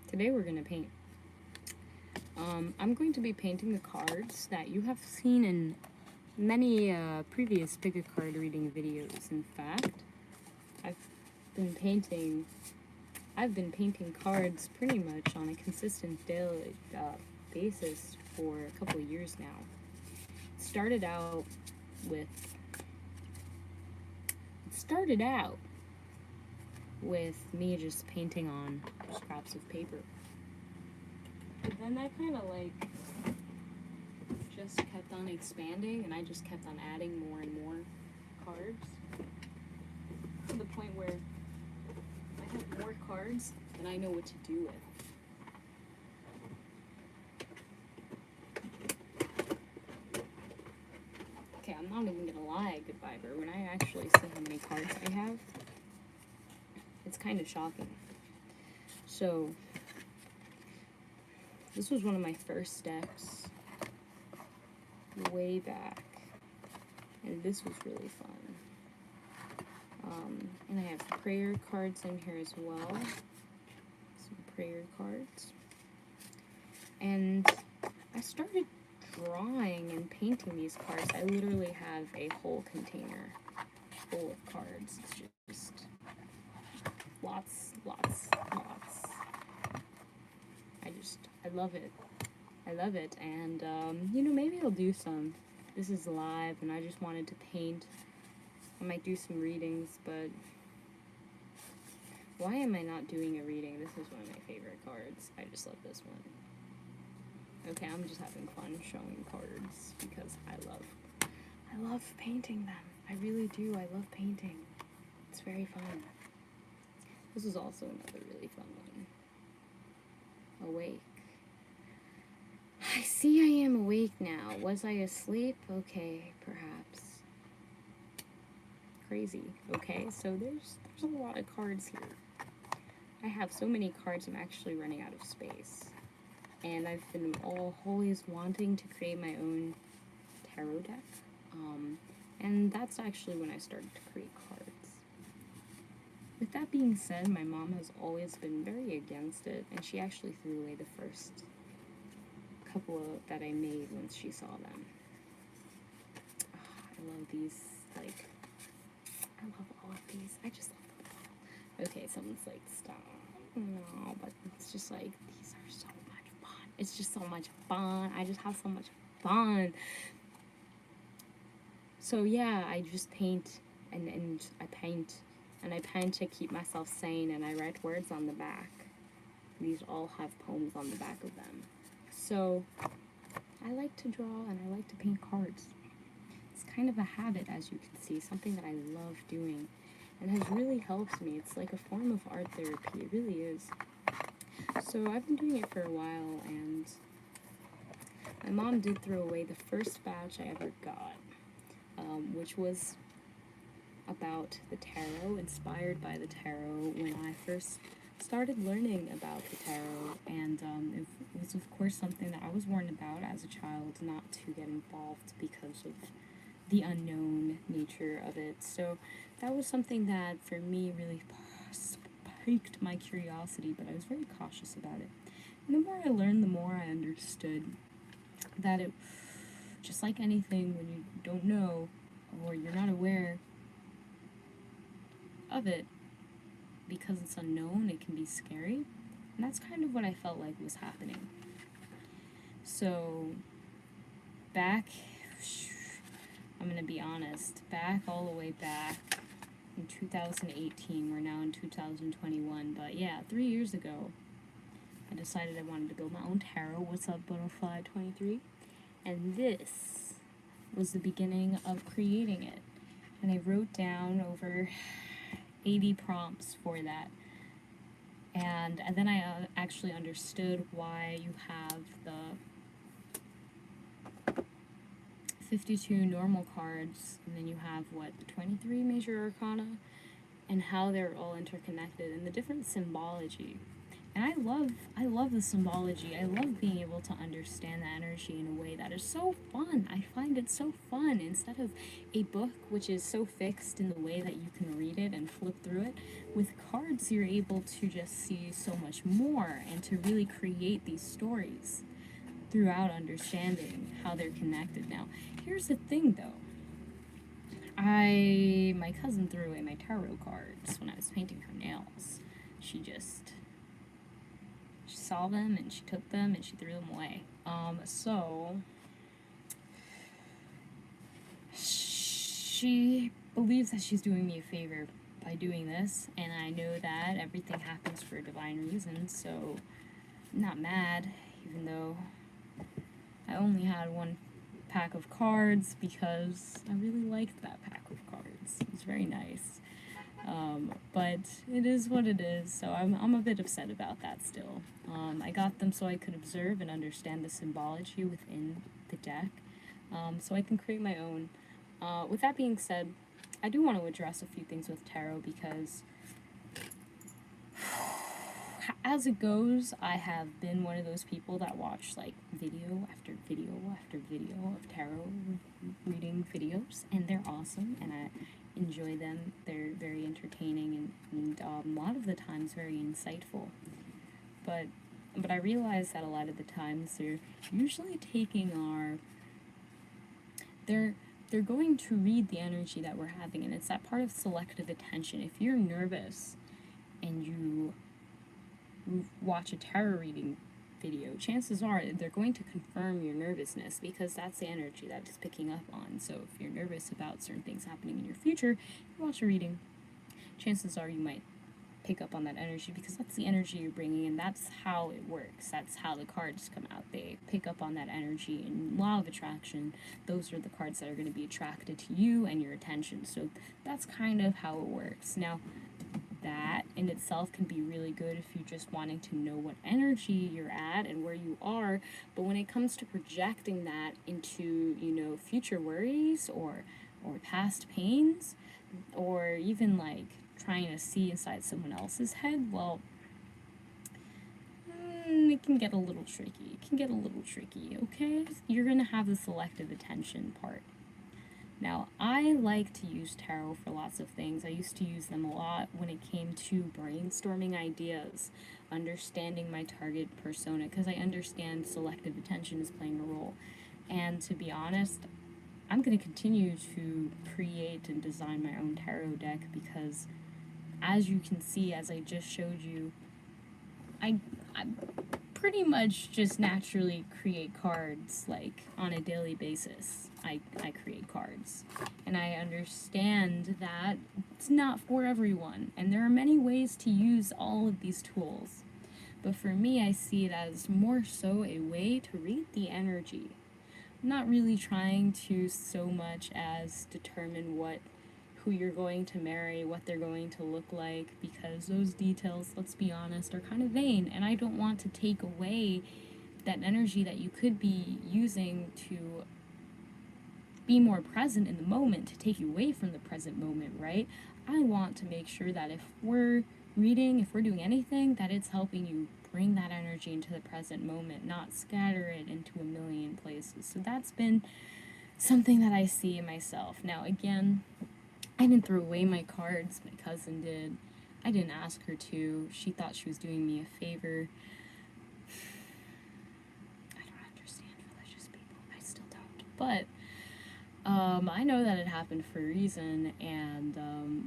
Today we're going to paint. I'm going to be painting the cards that you have seen in many previous pick a card reading videos. In fact, I've been painting cards pretty much on a consistent daily basis for a couple of years now. It started out with me just painting on scraps of paper. But then that kind of like just kept on expanding, and I just kept on adding more and more cards to the point where I have more cards than I know what to do with. Okay, I'm not even gonna lie, goodbye, but when I actually see how many cards I have, it's kind of shocking. So, this was one of my first decks way back, and this was really fun. And I have prayer cards in here as well, some prayer cards. And I started drawing and painting these cards. I literally have a whole container full of cards. It's just lots. I love it, and, maybe I'll do some. This is live, and I just wanted to paint. I might do some readings, but why am I not doing a reading? This is one of my favorite cards. I just love this one. Okay, I'm just having fun showing cards, because I love painting them. I really do. I love painting. It's very fun. This is also another really fun one. Awake. I see I am awake now. Was I asleep? Okay, perhaps. Crazy. Okay, so there's a lot of cards here. I have so many cards, I'm actually running out of space. And I've been always wanting to create my own tarot deck. And that's actually when I started to create cards. With that being said, my mom has always been very against it, and she actually threw away the first couple that I made once she saw them. I love these, I love all of these. I just love them all. Okay, someone's like, stop. No, but it's just like, these are so much fun. It's just so much fun. I just have so much fun. So yeah, I just paint, and I paint to keep myself sane, and I write words on the back. These all have poems on the back of them. So, I like to draw and I like to paint cards. It's kind of a habit, as you can see, something that I love doing, and has really helped me. It's like a form of art therapy, it really is. So I've been doing it for a while, and my mom did throw away the first batch I ever got, which was about the tarot, inspired by the tarot when I first started learning about the tarot, and it was of course something that I was warned about as a child not to get involved because of the unknown nature of it. So that was something that for me really piqued my curiosity, but I was very cautious about it. And the more I learned, the more I understood that it, just like anything, when you don't know or you're not aware of it, because it's unknown, it can be scary. And that's kind of what I felt like was happening. So, I'm gonna be honest, all the way back in 2018, we're now in 2021, but yeah, 3 years ago, I decided I wanted to build my own tarot. What's up, Butterfly 23? And this was the beginning of creating it. And I wrote down over 80 prompts for that, and then I actually understood why you have the 52 normal cards, and then you have the 23 major arcana, and how they're all interconnected, and the different symbology. And I love the symbology. I love being able to understand the energy in a way that is so fun. I find it so fun. Instead of a book which is so fixed in the way that you can read it and flip through it, with cards you're able to just see so much more and to really create these stories throughout understanding how they're connected. Now, here's the thing though. My cousin threw away my tarot cards when I was painting her nails. She saw them and she took them and she threw them away. So she believes that she's doing me a favor by doing this, and I know that everything happens for a divine reason, so I'm not mad, even though I only had one pack of cards because I really liked that pack of cards. It was very nice. But it is what it is, so I'm a bit upset about that still. I got them so I could observe and understand the symbology within the deck, so I can create my own. With that being said, I do want to address a few things with tarot because as it goes, I have been one of those people that watch like video after video after video of tarot reading videos, and they're awesome, and I enjoy them. They're very entertaining and a lot of the times very insightful. But I realize that a lot of the times they're usually taking they're going to read the energy that we're having, and it's that part of selective attention. If you're nervous and you watch a tarot reading video, chances are they're going to confirm your nervousness because that's the energy that it's picking up on. So if you're nervous about certain things happening in your future, you watch a reading, chances are you might pick up on that energy because that's the energy you're bringing, and that's how it works. That's how the cards come out. They pick up on that energy, and law of attraction, those are the cards that are going to be attracted to you and your attention. So that's kind of how it works. Now, that in itself can be really good if you're just wanting to know what energy you're at and where you are, but when it comes to projecting that into, future worries or past pains, or even like trying to see inside someone else's head, well, it can get a little tricky. Okay? You're gonna have the selective attention part. Now, I like to use tarot for lots of things. I used to use them a lot when it came to brainstorming ideas, understanding my target persona, because I understand selective attention is playing a role. And to be honest, I'm going to continue to create and design my own tarot deck because, as you can see, as I just showed you, I pretty much just naturally create cards, like, on a daily basis. I create cards. And I understand that it's not for everyone, and there are many ways to use all of these tools. But for me, I see it as more so a way to read the energy. I'm not really trying to so much as determine who you're going to marry, what they're going to look like, because those details, let's be honest, are kind of vain, and I don't want to take away that energy that you could be using to be more present in the moment, to take you away from the present moment, right? I want to make sure that if we're reading, if we're doing anything, that it's helping you bring that energy into the present moment, not scatter it into a million places. So that's been something that I see in myself. Now, again, I didn't throw away my cards, my cousin did. I didn't ask her to. She thought she was doing me a favor. I don't understand religious people. I still don't. But I know that it happened for a reason, and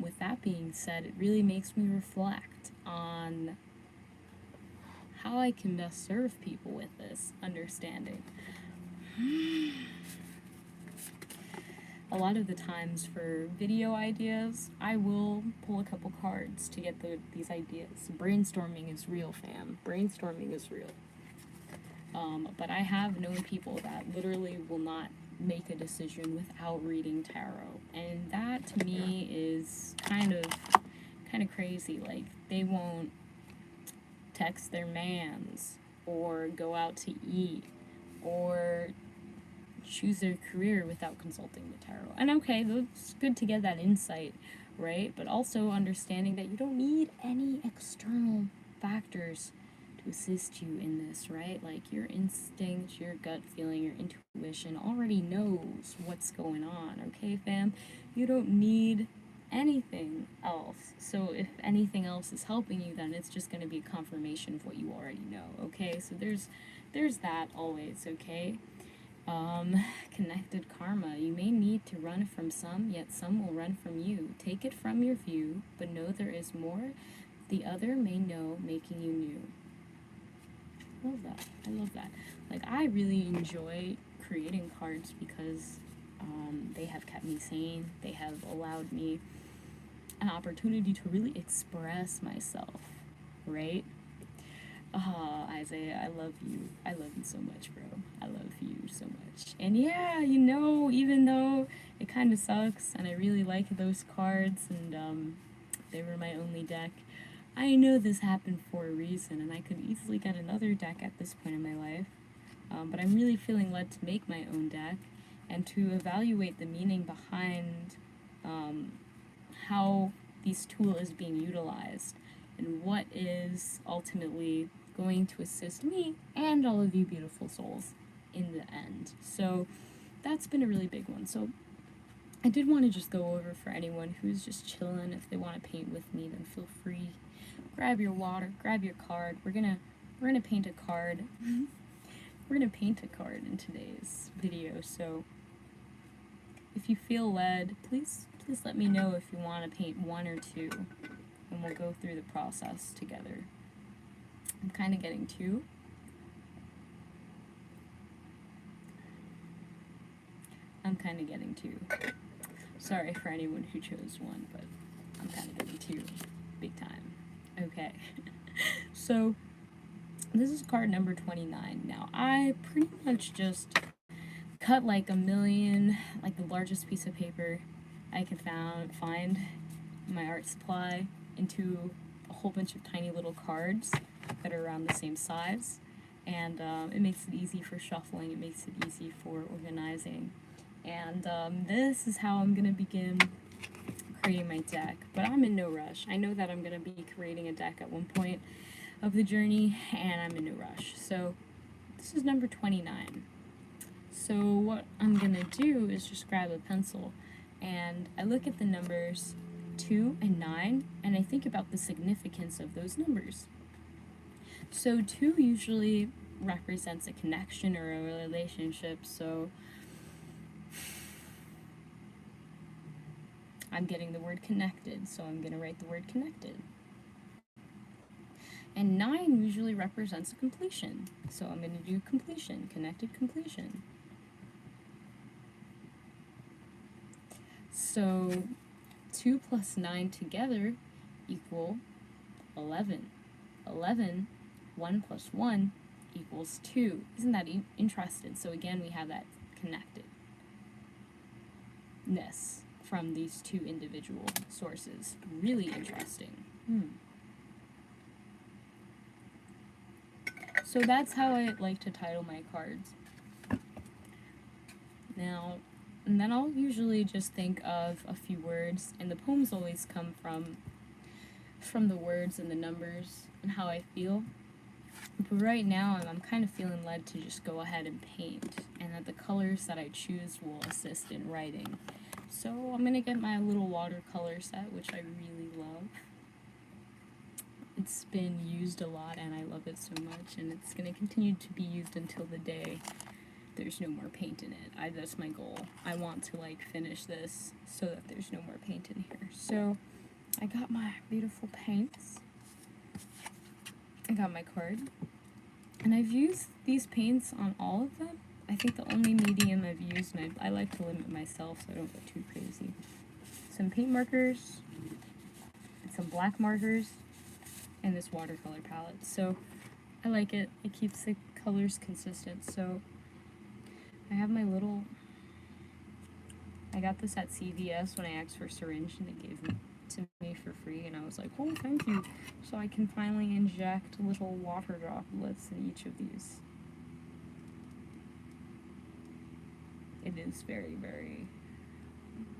with that being said, it really makes me reflect on how I can best serve people with this understanding. A lot of the times for video ideas, I will pull a couple cards to get these ideas. Brainstorming is real, fam. Brainstorming is real. But I have known people that literally will not make a decision without reading tarot. And that, to me, is kind of crazy. Like, they won't text their mans, or go out to eat, or choose their career without consulting the tarot. And okay, it's good to get that insight, right? But also understanding that you don't need any external factors assist you in this, right? Like your instinct, your gut feeling, your intuition already knows what's going on, okay, fam? You don't need anything else. So if anything else is helping you, then it's just going to be a confirmation of what you already know, okay? So there's that always, okay? Connected karma. You may need to run from some, yet some will run from you. Take it from your view, but know there is more the other may know, making you new. Love that. I love that. Like, I really enjoy creating cards because they have kept me sane. They have allowed me an opportunity to really express myself, right? Isaiah, I love you. I love you so much, bro. I love you so much. And yeah, you know, even though it kind of sucks and I really like those cards and they were my only deck, I know this happened for a reason and I could easily get another deck at this point in my life. But I'm really feeling led to make my own deck and to evaluate the meaning behind how this tool is being utilized and what is ultimately going to assist me and all of you beautiful souls in the end. So that's been a really big one. So I did want to just go over for anyone who's just chilling. If they want to paint with me, then feel free. Grab your water, grab your card. We're gonna paint a card. We're gonna paint a card in today's video. So if you feel led, please let me know if you want to paint one or two, and we'll go through the process together. I'm kind of getting two. Sorry for anyone who chose one, but I'm kind of getting two. Big time. Okay. So, this is card number 29. Now, I pretty much just cut like a million, like the largest piece of paper I could find in my art supply into a whole bunch of tiny little cards that are around the same size. And it makes it easy for shuffling, it makes it easy for organizing. And this is how I'm going to begin creating my deck. But I'm in no rush. I know that I'm going to be creating a deck at one point of the journey, and I'm in no rush. So this is number 29. So what I'm going to do is just grab a pencil, and I look at the numbers 2 and 9, and I think about the significance of those numbers. So 2 usually represents a connection or a relationship, so I'm getting the word connected, so I'm going to write the word connected. And 9 usually represents a completion, so I'm going to do completion, connected completion. So 2 plus 9 together equal 11. 11, 1 plus 1 equals 2. Isn't that interesting? So again, we have that connectedness from these two individual sources. Really interesting. So that's how I like to title my cards. Now, and then I'll usually just think of a few words, and the poems always come from the words and the numbers and how I feel. But right now, I'm kind of feeling led to just go ahead and paint, and that the colors that I choose will assist in writing. So I'm going to get my little watercolor set, which I really love. It's been used a lot, and I love it so much, and it's going to continue to be used until the day there's no more paint in it. That's my goal. I want to, like, finish this so that there's no more paint in here. So I got my beautiful paints. I got my card. And I've used these paints on all of them. I think the only medium I've used, and I like to limit myself so I don't go too crazy. Some paint markers, and some black markers, and this watercolor palette. So I like it. It keeps the colors consistent. So I have my little, I got this at CVS when I asked for a syringe, and they gave it to me for free, and I was like, oh, thank you. So I can finally inject little water droplets in each of these. It is very, very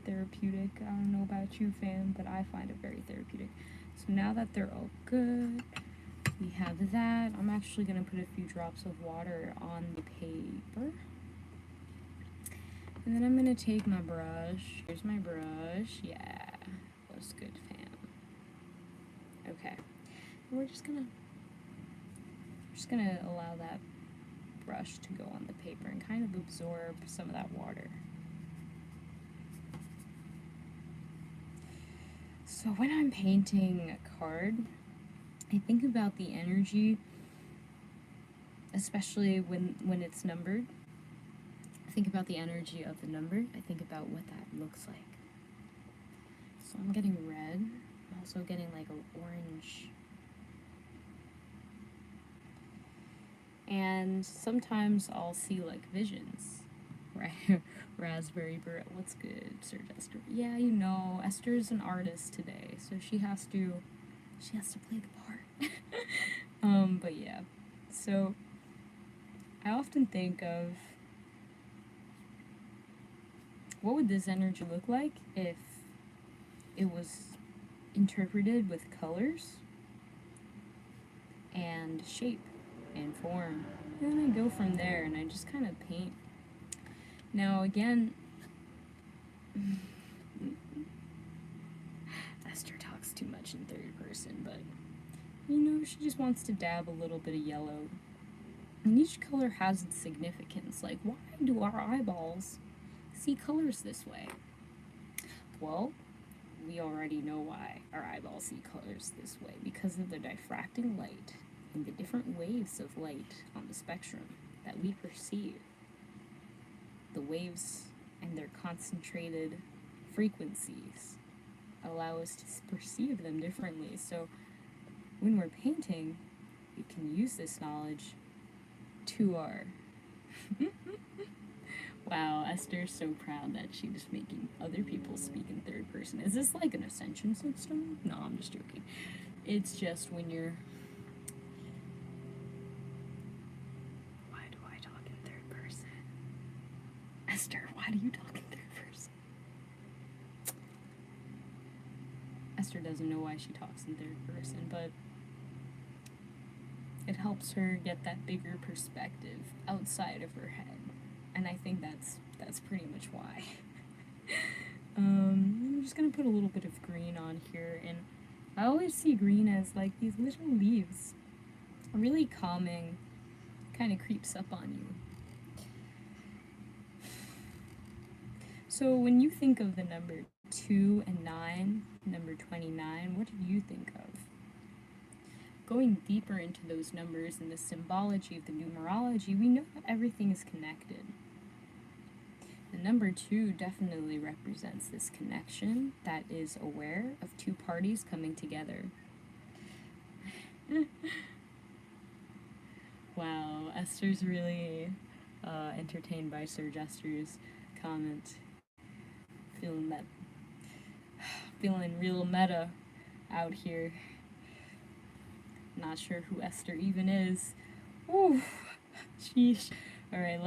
therapeutic. I don't know about you, fam, but I find it very therapeutic. So now that they're all good, we have that. I'm actually going to put a few drops of water on the paper. And then I'm going to take my brush. Here's my brush. Yeah, looks good, fam. Okay. And we're just going to allow that brush to go on the paper and kind of absorb some of that water. So when I'm painting a card, I think about the energy, especially when it's numbered. I think about the energy of the number. I think about what that looks like. So I'm getting red. I'm also getting like an orange. And sometimes I'll see like visions, right? Raspberry bird. What's good, Sir Esther? Yeah, you know, Esther's an artist today, so she has to play the part. But yeah. So I often think of what would this energy look like if it was interpreted with colors and shape and form. And then I go from there and I just kind of paint. Now again, Esther talks too much in third person, but you know, she just wants to dab a little bit of yellow. And each color has its significance. Like, why do our eyeballs see colors this way? Well, we already know why our eyeballs see colors this way, because of the diffracting light and the different waves of light on the spectrum that we perceive. The waves and their concentrated frequencies allow us to perceive them differently. So when we're painting, we can use this knowledge to our Wow, Esther's so proud that she's making other people speak in third person. Is this like an ascension system? No, I'm just joking. It's just when you're... Why do I talk in third person? Esther, why do you talk in third person? Esther doesn't know why she talks in third person, but it helps her get that bigger perspective outside of her head. And I think that's pretty much why. I'm just gonna put a little bit of green on here, and I always see green as like these little leaves. Really calming, kind of creeps up on you. So when you think of the number 2 and 9, number 29, what do you think of? Going deeper into those numbers and the symbology of the numerology, we know that everything is connected. The number 2 definitely represents this connection that is aware of two parties coming together. Wow, Esther's really entertained by Sir Jester's comment. Feeling real meta out here. Not sure who Esther even is. Ooh, sheesh. Alright,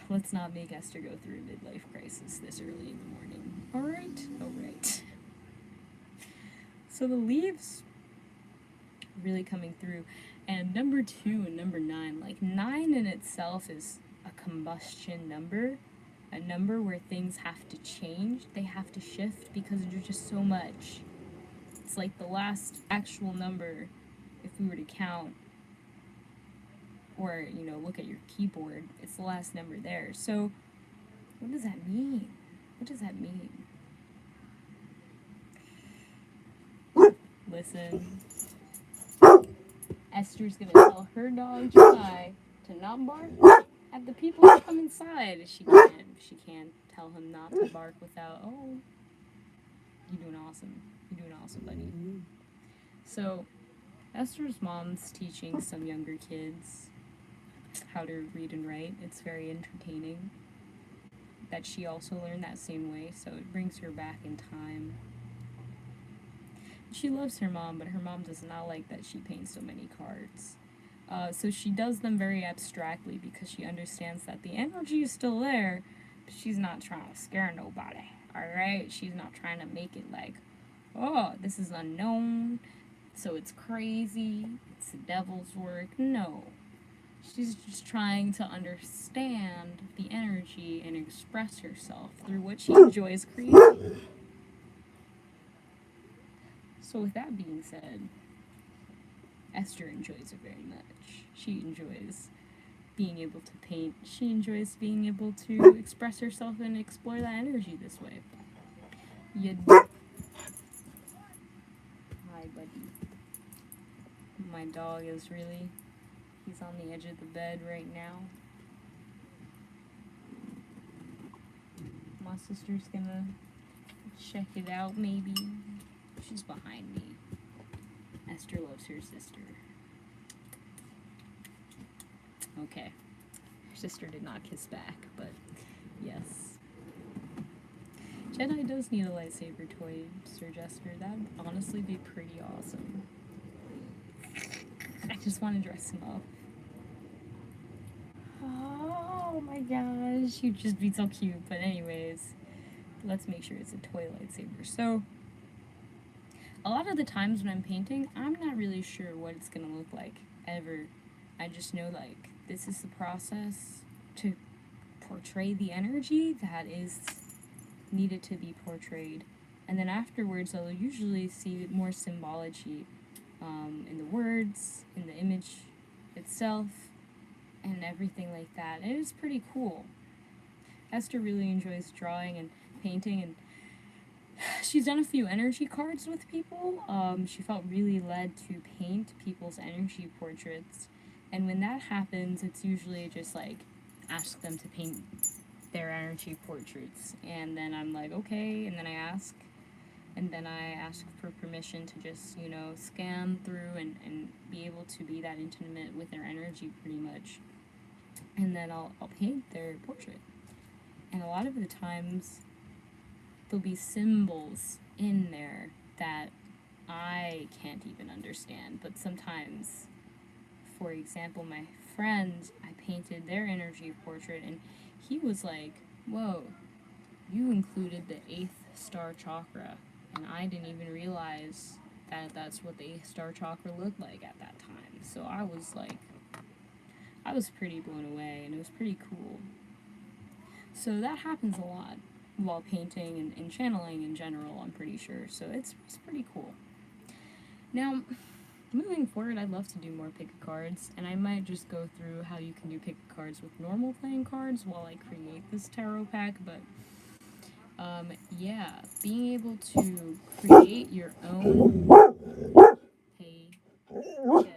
let's not make Esther go through a midlife crisis this early in the morning. Alright. So the leaves really coming through. And number 2 and number 9, like 9 in itself is a combustion number. A number where things have to change, they have to shift because there's just so much. It's like the last actual number, if we were to count, or, you know, look at your keyboard, it's the last number there. So, what does that mean? What does that mean? Listen. Esther's gonna tell her dog, July, to not bark at the people who come inside. She can't tell him not to bark without, oh, you're doing awesome. You're doing awesome, buddy. So, Esther's mom's teaching some younger kids how to read and write. It's very entertaining that she also learned that same way, so it brings her back in time. She loves her mom, but her mom does not like that she paints so many cards. So she does them very abstractly because she understands that the energy is still there, but she's not trying to scare nobody, alright? She's not trying to make it like, oh, this is unknown. so it's crazy, it's the devil's work. No. She's just trying to understand the energy and express herself through what she enjoys creating. So, with that being said, Esther enjoys it very much. She enjoys being able to paint. She enjoys being able to express herself and explore that energy this way. Hi, buddy. My dog is really... He's on the edge of the bed right now. My sister's gonna check it out, maybe. She's behind me. Esther loves her sister. Okay. Her sister did not kiss back, but yes. Jedi does need a lightsaber toy, Sir Jester. That'd honestly be pretty awesome. I just want to dress him up. Oh my gosh, you'd just be so cute. But anyways, let's make sure it's a toy lightsaber. So, a lot of the times when I'm painting, I'm not really sure what it's gonna look like, ever. I just know, like, this is the process to portray the energy that is needed to be portrayed. And then afterwards, I'll usually see more symbology in the words, in the image itself, and everything like that. And it's pretty cool. Esther really enjoys drawing and painting, and she's done a few energy cards with people. She felt really led to paint people's energy portraits. And when that happens, it's usually just like, ask them to paint their energy portraits. And then I'm like, okay, and then I ask for permission to just, scan through and be able to be that intimate with their energy pretty much. And then I'll paint their portrait. And a lot of the times, there'll be symbols in there that I can't even understand. But sometimes, for example, my friend, I painted their energy portrait, and he was like, whoa, you included the 8th star chakra. And I didn't even realize that that's what the 8th star chakra looked like at that time. So I was pretty blown away, and it was pretty cool. So that happens a lot while painting and channeling in general, I'm pretty sure. So it's pretty cool. Now, moving forward, I'd love to do more pick a cards, and I might just go through how you can do pick a cards with normal playing cards while I create this tarot pack, but yeah, being able to create your own... Hey, Jedi,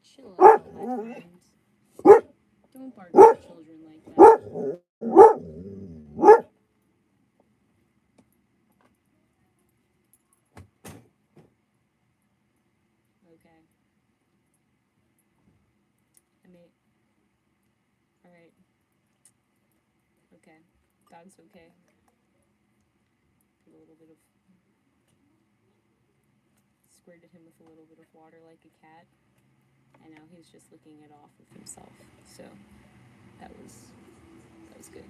chill out, my friend. Don't bark at children like that. Okay. Alright. Okay. Dog's okay. Put a little bit of... Squirted him with a little bit of water like a cat. And now he's just licking it off of himself. So, that was good.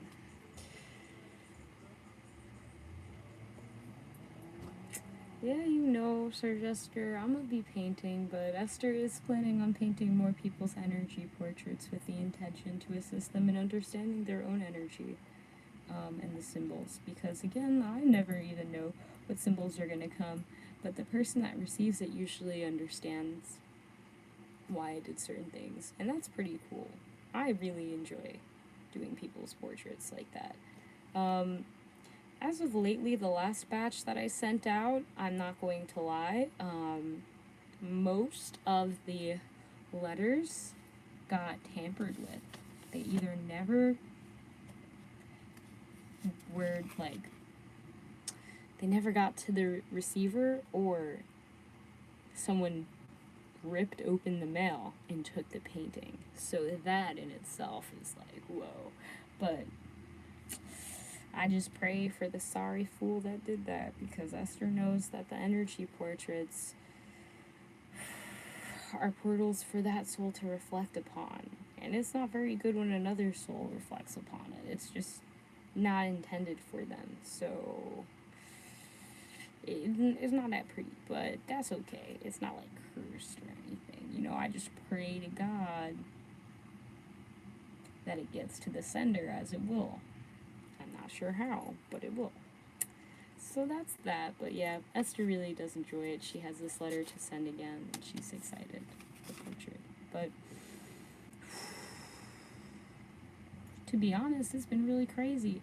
Yeah, Sir Jester, I'm gonna be painting, but Esther is planning on painting more people's energy portraits with the intention to assist them in understanding their own energy, and the symbols. Because, again, I never even know what symbols are gonna come, but the person that receives it usually understands why I did certain things, and that's pretty cool. I really enjoy doing people's portraits like that. As of lately, the last batch that I sent out, I'm not going to lie, most of the letters got tampered with. They either never were, they never got to the receiver, or someone ripped open the mail and took the painting. So that in itself is like, whoa. But I just pray for the sorry fool that did that, because Esther knows that the energy portraits are portals for that soul to reflect upon. And it's not very good when another soul reflects upon it. It's just not intended for them. So, It's not that pretty, but that's okay. It's not like cursed or anything. You know, I just pray to God that it gets to the sender as it will. I'm not sure how, but it will. So that's that. But yeah, Esther really does enjoy it. She has this letter to send again, and she's excited for the portrait. But to be honest, it's been really crazy.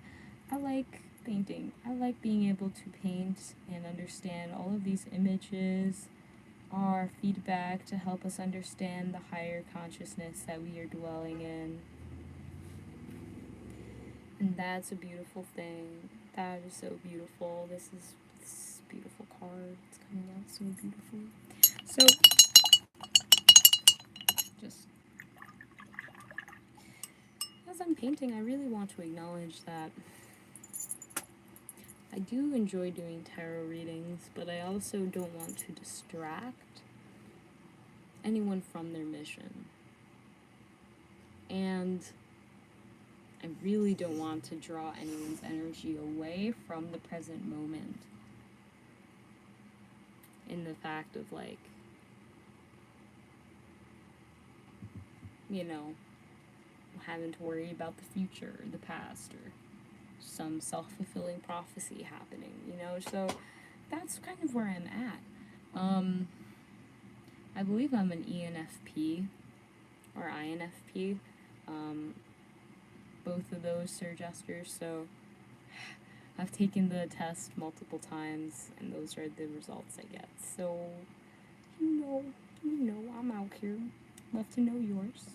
I like painting. I like being able to paint and understand all of these images, our feedback to help us understand the higher consciousness that we are dwelling in. And that's a beautiful thing. That is so beautiful. This beautiful card. It's coming out so beautifully. So, just as I'm painting, I really want to acknowledge that I do enjoy doing tarot readings, but I also don't want to distract anyone from their mission. And I really don't want to draw anyone's energy away from the present moment. In the fact of, like, you know, having to worry about the future or the past or some self-fulfilling prophecy happening, you know? So that's kind of where I'm at. I believe I'm an ENFP or INFP. Both of those suggesters, so I've taken the test multiple times, and those are the results I get. So, you know, I'm out here. Love to know yours.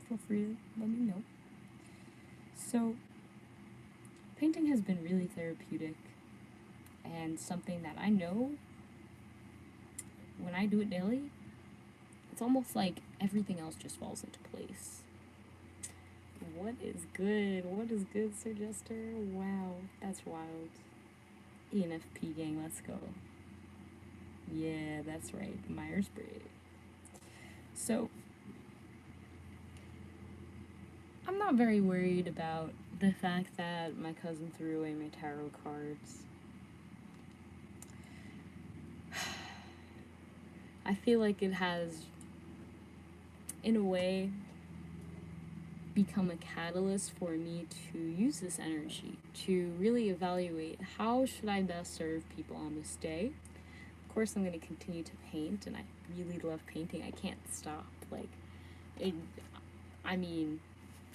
Feel free to let me know. So, painting has been really therapeutic, and something that I know when I do it daily, it's almost like everything else just falls into place. What is good? What is good, Sir Jester? Wow, that's wild. ENFP gang, let's go. Yeah, that's right, Myers-Briggs. So, I'm not very worried about the fact that my cousin threw away my tarot cards. I feel like it has, in a way, become a catalyst for me to use this energy to really evaluate how should I best serve people on this day. Of course, I'm going to continue to paint, and I really love painting. I can't stop. Like, I mean,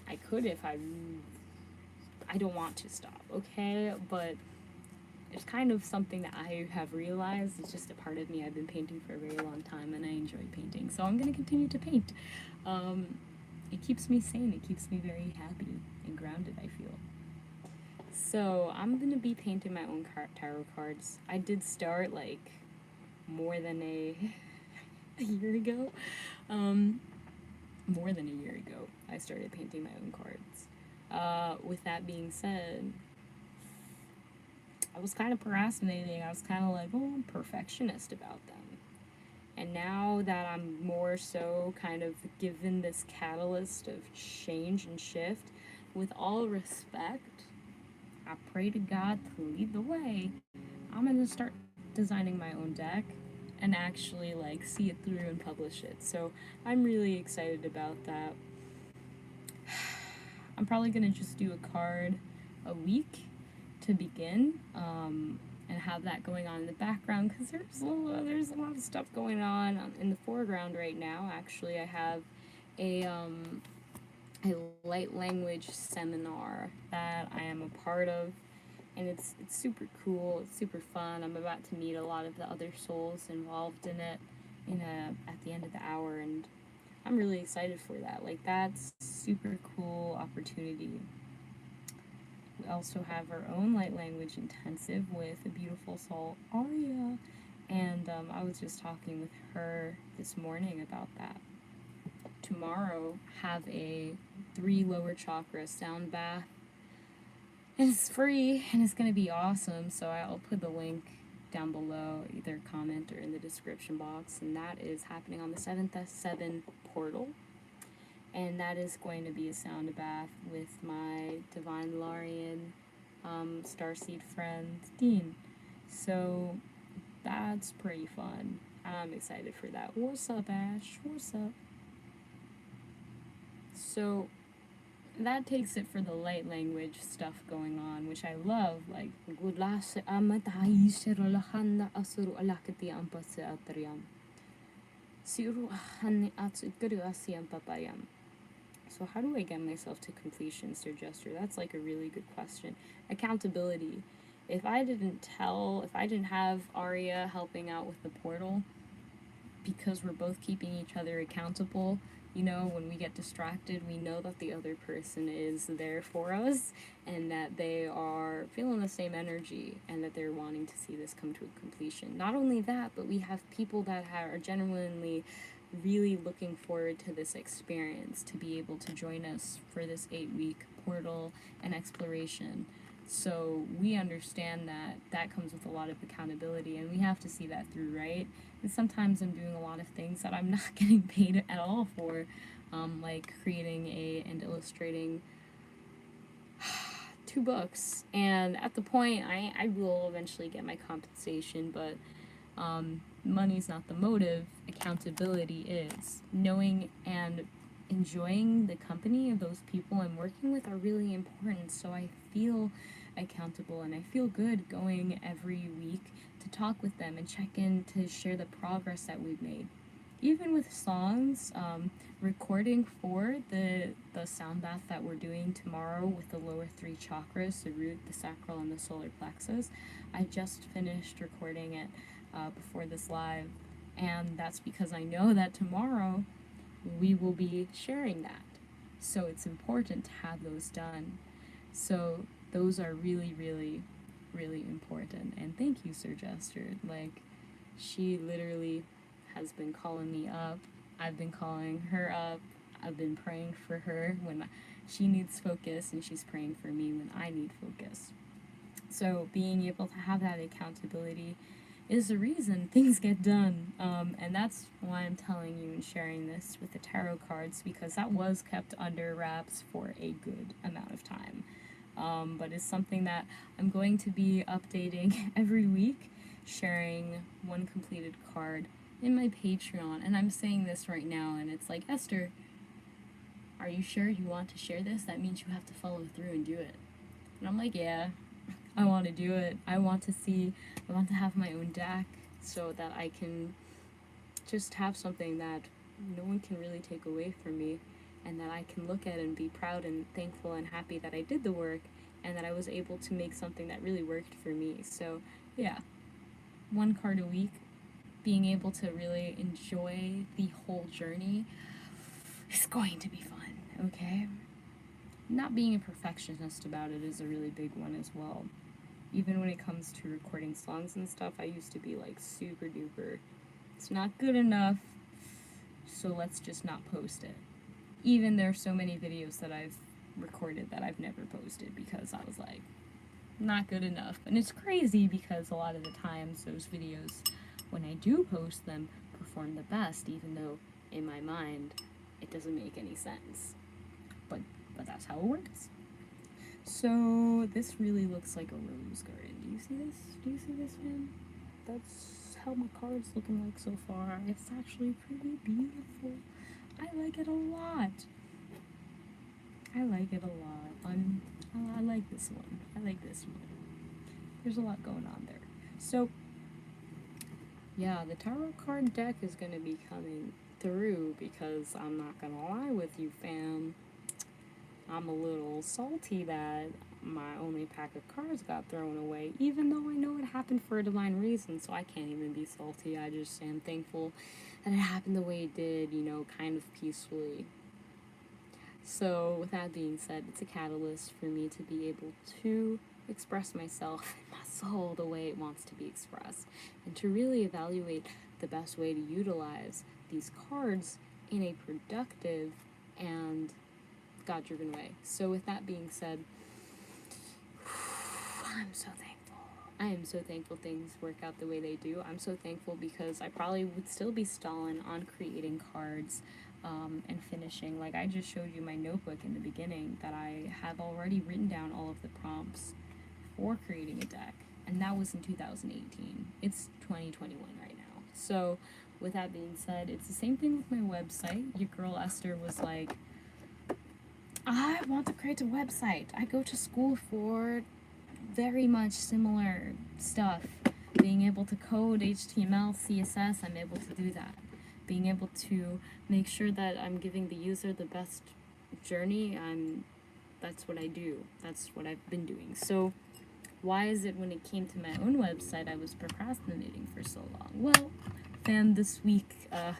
I could if I don't want to stop, okay? But it's kind of something that I have realized. It's just a part of me. I've been painting for a very long time, and I enjoy painting. So I'm going to continue to paint. It keeps me sane. It keeps me very happy and grounded, I feel. So I'm going to be painting my own tarot cards. I did start, like, more than a year ago. More than a year ago, I started painting my own cards. With that being said, I was kind of procrastinating. I was kind of like, oh, I'm perfectionist about them. And now that I'm more so kind of given this catalyst of change and shift, with all respect, I pray to God to lead the way. I'm going to start designing my own deck and actually, like, see it through and publish it. So I'm really excited about that. I'm probably going to just do a card a week to begin, and have that going on in the background, because there's a lot of stuff going on in the foreground right now. Actually, I have a light language seminar that I am a part of, and it's super cool. It's super fun. I'm about to meet a lot of the other souls involved in it at the end of the hour, and I'm really excited for that. Like, that's super cool opportunity. We also have our own light language intensive with a beautiful soul, Aria, and I was just talking with her this morning about that. Tomorrow, have a 3 lower chakra sound bath, and it's free, and it's going to be awesome, so I'll put the link down below, either comment or in the description box, and that is happening on the 7th portal. And that is going to be a sound bath with my Divine Larian starseed friend, Dean. So that's pretty fun. I'm excited for that. What's up, Ash? What's up? So that takes it for the light language stuff going on, which I love, like so how do I get myself to completion, Sir Jester? That's like a really good question. Accountability. If I didn't have Arya helping out with the portal, because we're both keeping each other accountable, you know, when we get distracted, we know that the other person is there for us and that they are feeling the same energy and that they're wanting to see this come to a completion. Not only that, but we have people that are genuinely really looking forward to this experience, to be able to join us for this 8-week portal and exploration. So we understand that that comes with a lot of accountability, and we have to see that through, right? And sometimes I'm doing a lot of things that I'm not getting paid at all for, like creating and illustrating 2 books. And at the point, I will eventually get my compensation, but money's not the motive, accountability is. Knowing and enjoying the company of those people I'm working with are really important, so I feel accountable and I feel good going every week to talk with them and check in to share the progress that we've made. Even with songs, recording for the sound bath that we're doing tomorrow with the lower 3 chakras, the root, the sacral, and the solar plexus, I just finished recording it before this live, and that's because I know that tomorrow we will be sharing that. So it's important to have those done. So those are really, really, really important. And thank you, Sir Jester. Like, she literally has been calling me up. I've been calling her up. I've been praying for her when she needs focus, and she's praying for me when I need focus. So being able to have that accountability is the reason things get done. And that's why I'm telling you and sharing this with the tarot cards, because that was kept under wraps for a good amount of time. But it's something that I'm going to be updating every week, sharing one completed card in my Patreon. And I'm saying this right now, and it's like, Esther, are you sure you want to share this? That means you have to follow through and do it. And I'm like, yeah, I want to do it. I want to have my own deck so that I can just have something that no one can really take away from me, and that I can look at and be proud and thankful and happy that I did the work and that I was able to make something that really worked for me. So yeah, 1 card a week, being able to really enjoy the whole journey is going to be fun, okay? Not being a perfectionist about it is a really big one as well. Even when it comes to recording songs and stuff, I used to be like super duper, it's not good enough, so let's just not post it. Even there are so many videos that I've recorded that I've never posted because I was like, not good enough. And it's crazy because a lot of the times those videos, when I do post them, perform the best, even though in my mind it doesn't make any sense. But that's how it works. So this really looks like a rose garden. Do you see this? Do you see this, man? That's how my card's looking like so far. It's actually pretty beautiful. I like it a lot. I like it a lot. I like this one. I like this one. There's a lot going on there. So yeah, the tarot card deck is gonna be coming through because I'm not gonna lie with you, fam. I'm a little salty that my only pack of cards got thrown away, even though I know it happened for a divine reason, so I can't even be salty. I just am thankful that it happened the way it did, you know, kind of peacefully. So, with that being said, it's a catalyst for me to be able to express myself and my soul the way it wants to be expressed, and to really evaluate the best way to utilize these cards in a productive and God-driven way. So with that being said, I'm so thankful. I am so thankful things work out the way they do. I'm so thankful because I probably would still be stalling on creating cards and finishing. Like I just showed you my notebook in the beginning that I have already written down all of the prompts for creating a deck. and that was in 2018. It's 2021 right now. So, with that being said, it's the same thing with my website. Your girl Esther was like, I want to create a website. I go to school for very much similar stuff. Being able to code HTML, CSS, I'm able to do that. Being able to make sure that I'm giving the user the best journey, that's what I do. That's what I've been doing. So why is it when it came to my own website I was procrastinating for so long? Well, fam, this week I'll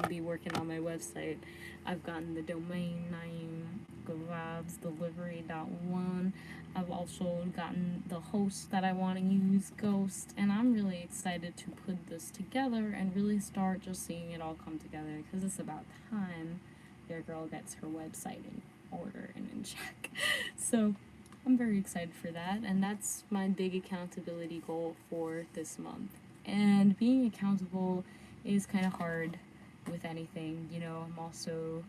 be working on my website. I've gotten the domain name, gravsdelivery.one. I've also gotten the host that I want to use, Ghost, and I'm really excited to put this together and really start just seeing it all come together, because it's about time your girl gets her website in order and in check. So I'm very excited for that, and that's my big accountability goal for this month. And being accountable is kind of hard with anything, you know. I'm also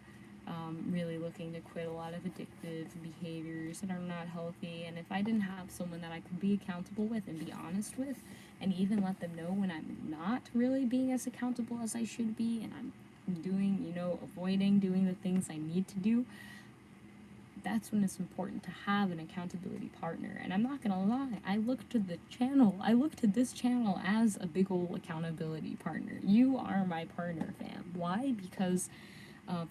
really looking to quit a lot of addictive behaviors that are not healthy, and if I didn't have someone that I could be accountable with and be honest with, and even let them know when I'm not really being as accountable as I should be, and I'm doing, you know, avoiding doing the things I need to do, that's when it's important to have an accountability partner. And I'm not gonna lie, I look to this channel as a big old accountability partner. You are my partner, fam. Why? Because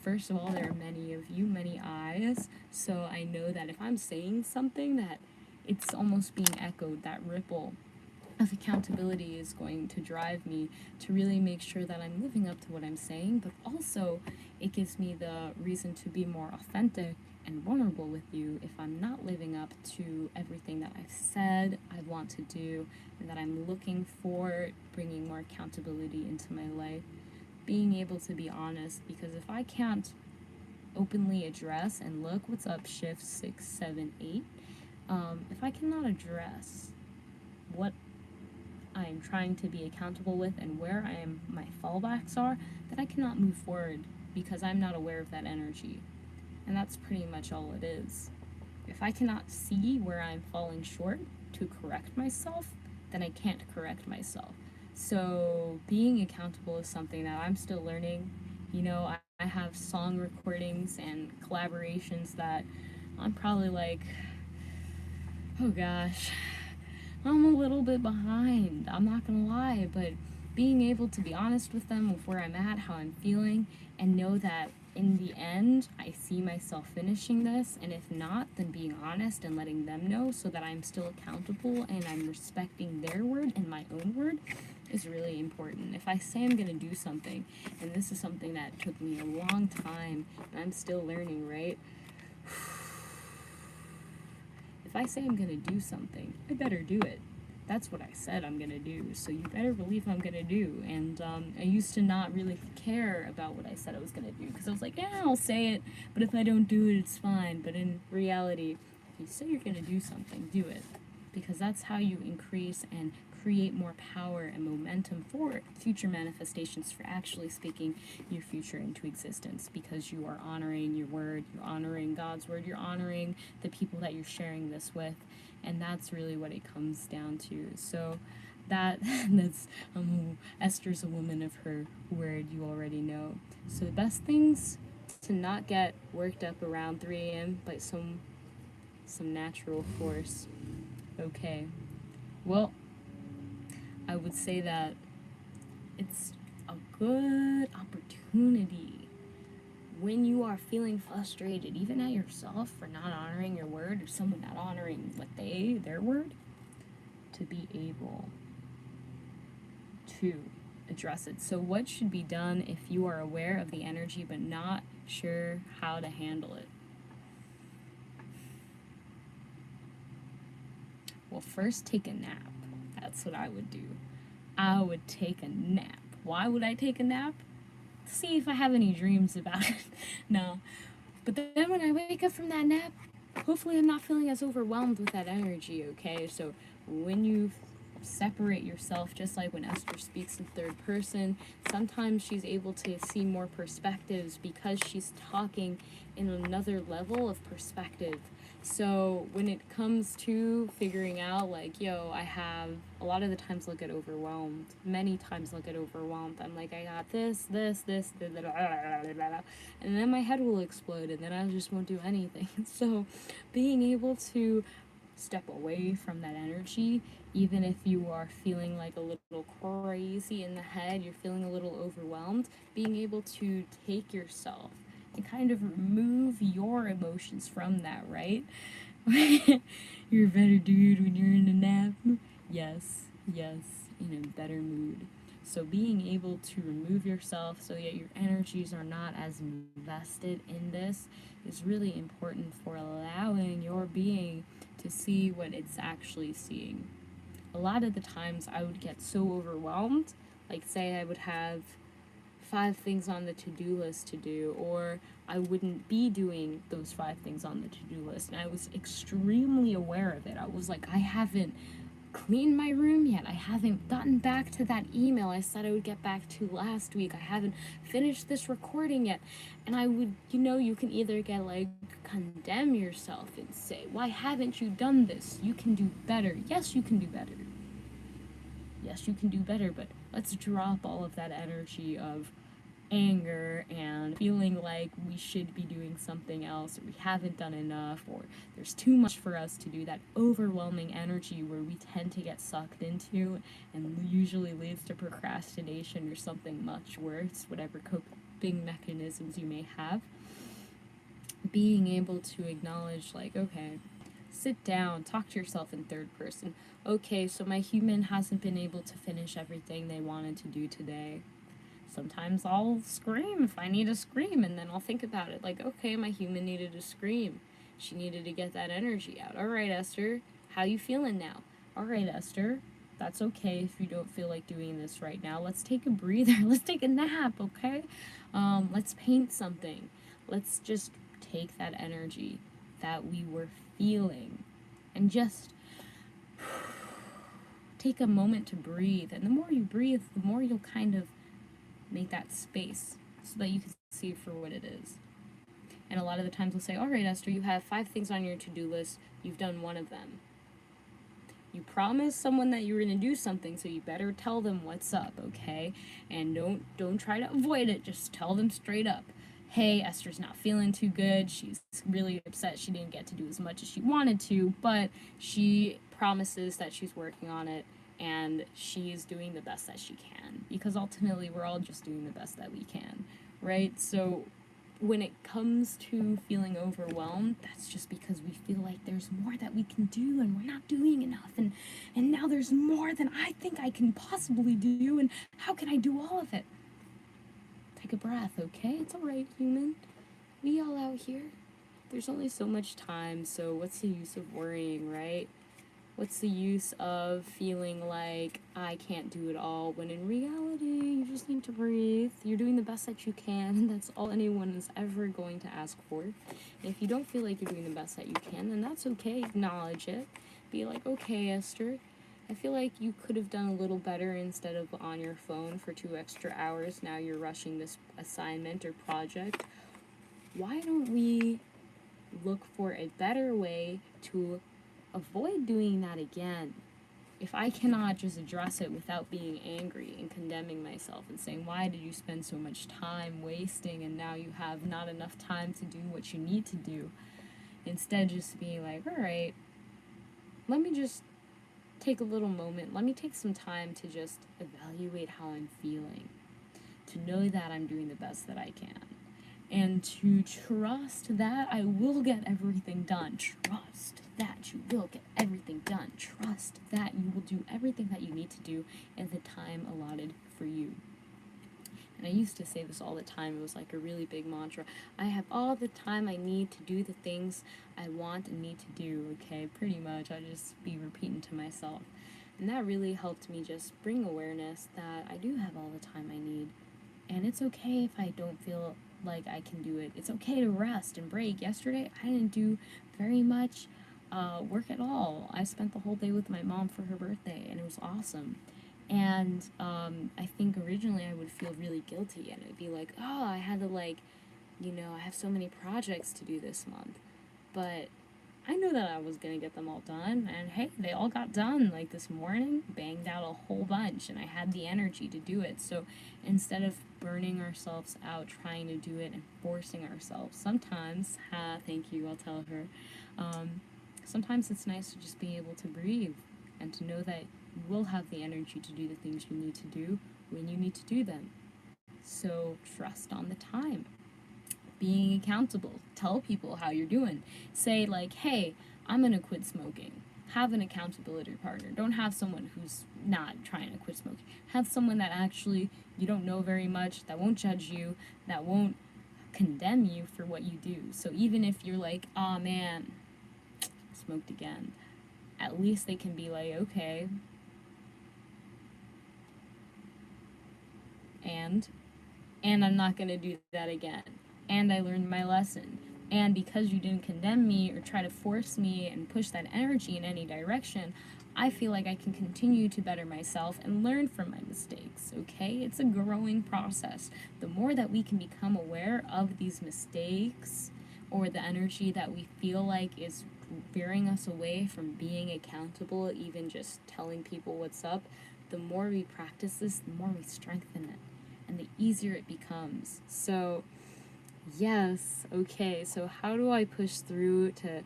first of all, there are many of you, many eyes, so I know that if I'm saying something, that it's almost being echoed. That ripple of accountability is going to drive me to really make sure that I'm living up to what I'm saying, but also it gives me the reason to be more authentic and vulnerable with you if I'm not living up to everything that I've said I want to do, and that I'm looking for bringing more accountability into my life. Being able to be honest, because if I can't openly address, and look, what's up, shift 678, if I cannot address what I am trying to be accountable with and where my fallbacks are, then I cannot move forward, because I'm not aware of that energy. And that's pretty much all it is. If I cannot see where I'm falling short to correct myself, then I can't correct myself. So being accountable is something that I'm still learning. You know, I have song recordings and collaborations that I'm probably like, oh gosh, I'm a little bit behind. I'm not gonna lie, but being able to be honest with them with where I'm at, how I'm feeling, and know that in the end, I see myself finishing this, and if not, then being honest and letting them know so that I'm still accountable and I'm respecting their word and my own word is really important. If I say I'm going to do something, and this is something that took me a long time, and I'm still learning, right? If I say I'm going to do something, I better do it. That's what I said I'm going to do, so you better believe I'm going to do. And I used to not really care about what I said I was going to do, because I was like, yeah, I'll say it, but if I don't do it, it's fine. But in reality, if you say you're going to do something, do it, because that's how you increase and create more power and momentum for future manifestations, for actually speaking your future into existence, because you are honoring your word, you're honoring God's word, you're honoring the people that you're sharing this with, and that's really what it comes down to. So that's Esther's a woman of her word, you already know. So the best things to not get worked up around 3 a.m. by some natural force. Okay, well, I would say that it's a good opportunity when you are feeling frustrated, even at yourself for not honoring your word, or someone not honoring their word, to be able to address it. So what should be done if you are aware of the energy but not sure how to handle it? Well, first, take a nap. That's what I would do. I would take a nap. Why would I take a nap? To see if I have any dreams about it. No. But then when I wake up from that nap, hopefully I'm not feeling as overwhelmed with that energy, okay? So when you separate yourself, just like when Esther speaks in third person. Sometimes she's able to see more perspectives because she's talking in another level of perspective. So when it comes to figuring out, like, yo, I have a lot of the times I'll get overwhelmed. Many times I'll get overwhelmed. I'm like, I got this, blah, blah, blah, blah, and then my head will explode, and then I just won't do anything. So being able to step away from that energy, even if you are feeling like a little crazy in the head, you're feeling a little overwhelmed, being able to take yourself and kind of remove your emotions from that, right? You're a better dude when you're in a nap. Yes, in a better mood. So being able to remove yourself so that your energies are not as invested in this is really important for allowing your being to see what it's actually seeing. A lot of the times I would get so overwhelmed, like say I would have 5 things on the to-do list to do, or I wouldn't be doing those 5 things on the to-do list, and I was extremely aware of it. I was like, I haven't cleaned my room yet. I haven't gotten back to that email I said I would get back to last week. I haven't finished this recording yet. And I would, you can either get like, condemn yourself and say, why haven't you done this? You can do better. Yes, you can do better. Yes, you can do better, but let's drop all of that energy of anger and feeling like we should be doing something else, or we haven't done enough, or there's too much for us to do. That overwhelming energy where we tend to get sucked into and usually leads to procrastination or something much worse, whatever coping mechanisms you may have. Being able to acknowledge, like, okay, sit down, talk to yourself in third person. Okay, so my human hasn't been able to finish everything they wanted to do today. Sometimes I'll scream if I need to scream, and then I'll think about it. Like, okay, my human needed to scream. She needed to get that energy out. All right, Esther, how you feeling now? All right, Esther, that's okay if you don't feel like doing this right now. Let's take a breather. Let's take a nap, okay? Let's paint something. Let's just take that energy that we were feeling and just take a moment to breathe. And the more you breathe, the more you'll kind of make that space so that you can see it for what it is. And a lot of the times we'll say, all right, Esther, you have 5 things on your to-do list. You've done 1 of them. You promised someone that you were going to do something, so you better tell them what's up, okay? And don't try to avoid it. Just tell them straight up. Hey, Esther's not feeling too good. She's really upset she didn't get to do as much as she wanted to, but she promises that she's working on it, and she's doing the best that she can, because ultimately we're all just doing the best that we can, right? So when it comes to feeling overwhelmed, that's just because we feel like there's more that we can do and we're not doing enough, and now there's more than I think I can possibly do, and how can I do all of it? Take a breath, okay? It's alright, human. We all out here. There's only so much time, so what's the use of worrying, right? What's the use of feeling like I can't do it all, when in reality, you just need to breathe. You're doing the best that you can, and that's all anyone is ever going to ask for. And if you don't feel like you're doing the best that you can, then that's okay. Acknowledge it. Be like, okay, Esther, I feel like you could have done a little better instead of on your phone for 2 extra hours. Now you're rushing this assignment or project. Why don't we look for a better way to avoid doing that again? If I cannot just address it without being angry and condemning myself and saying, why did you spend so much time wasting and now you have not enough time to do what you need to do? Instead, just being like, all right, let me just take a little moment. Let me take some time to just evaluate how I'm feeling, to know that I'm doing the best that I can, and to trust that I will get everything done. Trust that you will get everything done. Trust that you will do everything that you need to do in the time allotted for you. And I used to say this all the time. It was like a really big mantra. I have all the time I need to do the things I want and need to do, okay? Pretty much. I just be repeating to myself. And that really helped me just bring awareness that I do have all the time I need. And it's okay if I don't feel like I can do it. It's okay to rest and break. Yesterday, I didn't do very much. work at all. I spent the whole day with my mom for her birthday, and it was awesome. And I think originally I would feel really guilty, and it'd be like, oh, I had to, like, I have so many projects to do this month. But I knew that I was gonna get them all done, and hey, they all got done. Like this morning, banged out a whole bunch, and I had the energy to do it. So instead of burning ourselves out trying to do it and forcing ourselves, sometimes, thank you, I'll tell her, sometimes it's nice to just be able to breathe and to know that you will have the energy to do the things you need to do when you need to do them. So trust on the time. Being accountable. Tell people how you're doing. Say, like, hey, I'm gonna quit smoking. Have an accountability partner. Don't have someone who's not trying to quit smoking. Have someone that actually you don't know very much, that won't judge you, that won't condemn you for what you do. So even if you're like, oh man, smoked again, at least they can be like, okay, and I'm not gonna do that again. And I learned my lesson. And because you didn't condemn me or try to force me and push that energy in any direction, I feel like I can continue to better myself and learn from my mistakes, okay? It's a growing process. The more that we can become aware of these mistakes or the energy that we feel like is veering us away from being accountable, even just telling people what's up, the more we practice this, the more we strengthen it and the easier it becomes. So, yes, okay, so how do I push through to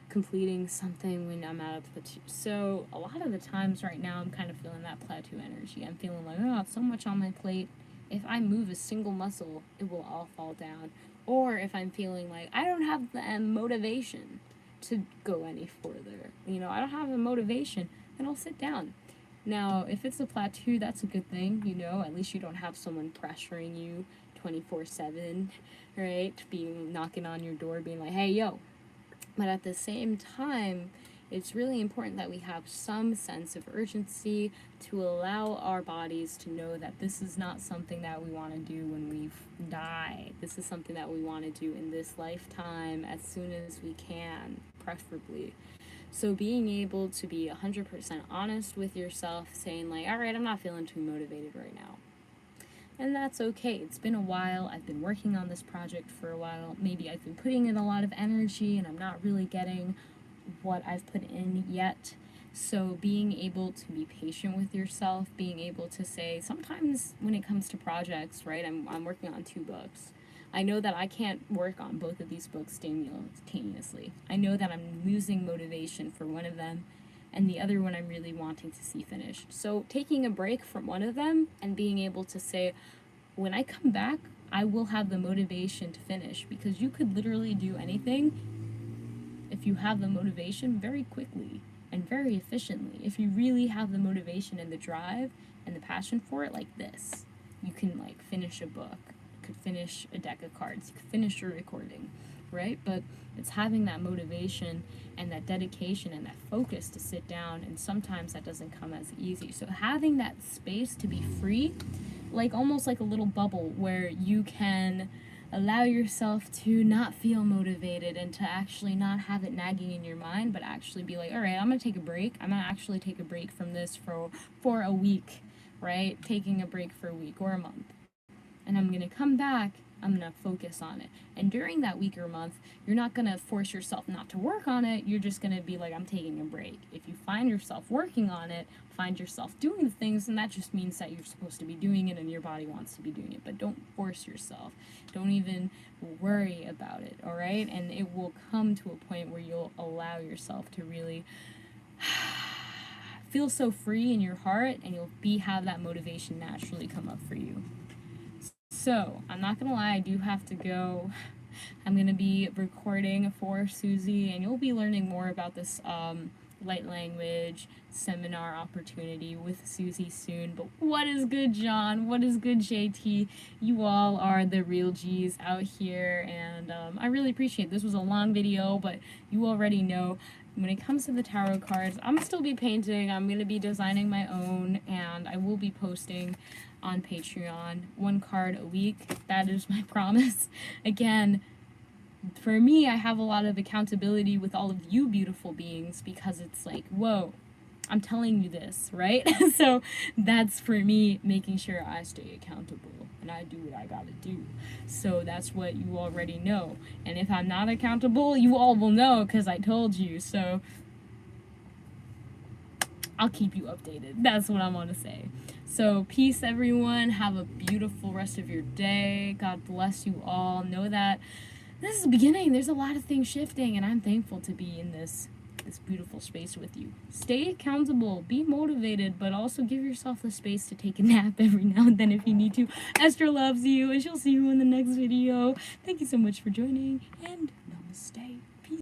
completing something when I'm out of plateau? So, a lot of the times right now, I'm kind of feeling that plateau energy. I'm feeling like, oh, it's so much on my plate. If I move a single muscle, it will all fall down. Or if I'm feeling like I don't have the motivation to go any further, I don't have the motivation, then I'll sit down. Now, if it's a plateau, that's a good thing, at least you don't have someone pressuring you 24/7, right? Being knocking on your door, being like, hey, yo. But at the same time, it's really important that we have some sense of urgency to allow our bodies to know that this is not something that we want to do when we die. This is something that we want to do in this lifetime as soon as we can, preferably. So being able to be 100% honest with yourself, saying like, all right, I'm not feeling too motivated right now. And that's okay. It's been a while. I've been working on this project for a while. Maybe I've been putting in a lot of energy and I'm not really getting what I've put in yet. So being able to be patient with yourself, being able to say, sometimes when it comes to projects, right, I'm working on 2 books. I know that I can't work on both of these books simultaneously. I know that I'm losing motivation for one of them, and the other one I'm really wanting to see finished. So taking a break from one of them and being able to say, when I come back, I will have the motivation to finish, because you could literally do anything if you have the motivation very quickly and very efficiently. If you really have the motivation and the drive and the passion for it, like this, you can like finish a book, you could finish a deck of cards, you could finish a recording, right? But it's having that motivation and that dedication and that focus to sit down, and sometimes that doesn't come as easy. So having that space to be free, like almost like a little bubble where you can allow yourself to not feel motivated and to actually not have it nagging in your mind, but actually be like, all right, I'm gonna take a break. I'm gonna actually take a break from this for a week, right? Taking a break for a week or a month. And I'm gonna come back, I'm gonna focus on it. And during that week or month, you're not gonna force yourself not to work on it. You're just gonna be like, I'm taking a break. If you find yourself working on it, find yourself doing the things, and that just means that you're supposed to be doing it and your body wants to be doing it. But don't force yourself. Don't even worry about it, all right? And it will come to a point where you'll allow yourself to really feel so free in your heart, and you'll have that motivation naturally come up for you. So, I'm not gonna lie, I do have to go. I'm gonna be recording for Susie, and you'll be learning more about this light language seminar opportunity with Susie soon. But what is good, John? What is good, JT? You all are the real G's out here, and I really appreciate it. This was a long video, but you already know when it comes to the tarot cards, I'm gonna still be painting. I'm gonna be designing my own, and I will be posting on Patreon 1 card a week. That is my promise. Again, for me, I have a lot of accountability with all of you beautiful beings, because it's like, whoa, I'm telling you this, right? So that's for me, making sure I stay accountable and I do what I gotta do. So that's what you already know. And if I'm not accountable, you all will know because I told you. So I'll keep you updated. That's what I want to say. So peace, everyone. Have a beautiful rest of your day. God bless you all. Know that this is the beginning. There's a lot of things shifting, and I'm thankful to be in this beautiful space with you. Stay accountable, be motivated, but also give yourself the space to take a nap every now and then if you need to. Esther loves you, and she'll see you in the next video. Thank you so much for joining, and